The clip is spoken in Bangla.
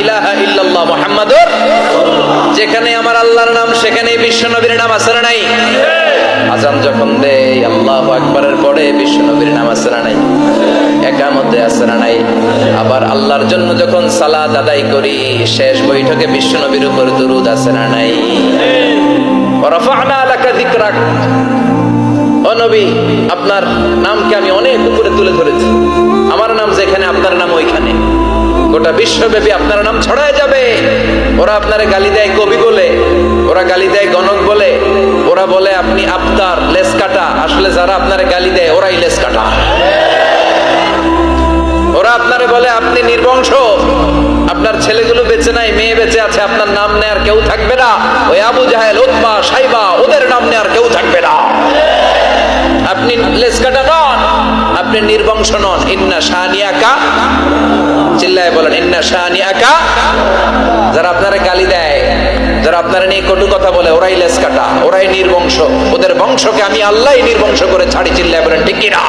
ইলাহা ইল্লাল্লাহ মুহাম্মাদুর, যেখানে আমার আল্লাহর নাম সেখানেই বিশ্ব নবীর নাম আছে না নাই? আজান যখন দেয় আল্লাহু আকবারের পরে বিশ্ব নবীর নাম আছে না নাই? একামতে আছে না নাই? আবার আল্লাহর জন্য যখন সালাত আদায় করি শেষ বৈঠকে বিশ্ব নবীর উপর দুরূদ আছে না নাই? ওয়া রাফা'না লাকা যিকরাক, ও নবী আপনার নামকে আমি অনেক উপরে তুলে ধরেছি, আমার নাম যেখানে আপনার নাম ওইখানে, গোটা বিশ্বব্যাপী আপনার নাম ছড়ায় যাবে। ওরা আপনারে গালি দেয় কবি বলে, ওরা গালি দেয় গণক বলে, ওরা বলে আপনি আফতার লেস কাটা, আসলে যারা আপনারে গালি দেয় ওরাই লেস কাটা। ওরা আপনারে বলে আপনি নির্বংশ, আপনার ছেলেগুলো বেঁচে নাই, মেয়ে বেঁচে আছে, আপনার নাম নেয়ার কেউ থাকবে না। ওই আবু জাহেল, উতবা, সাইবা, ওদের নাম নেয়ার কেউ থাকবে না। আপনি লেসকাটা নন, আপনি নির্বংশ নন। ইন্না শানিয়াকা, চিল্লায় বলেন ইন্না শানিয়াকা। যারা আপনারা গালি দেয়, যারা আপনারা নিয়ে কটু কথা বলে, ওরাই লেসকাটা, ওরাই নির্বংশ, ওদের বংশকে আমি আল্লাহই নির্বংশ করে ছাড়ি। চিল্লায় বলেন ঠিক কিনা?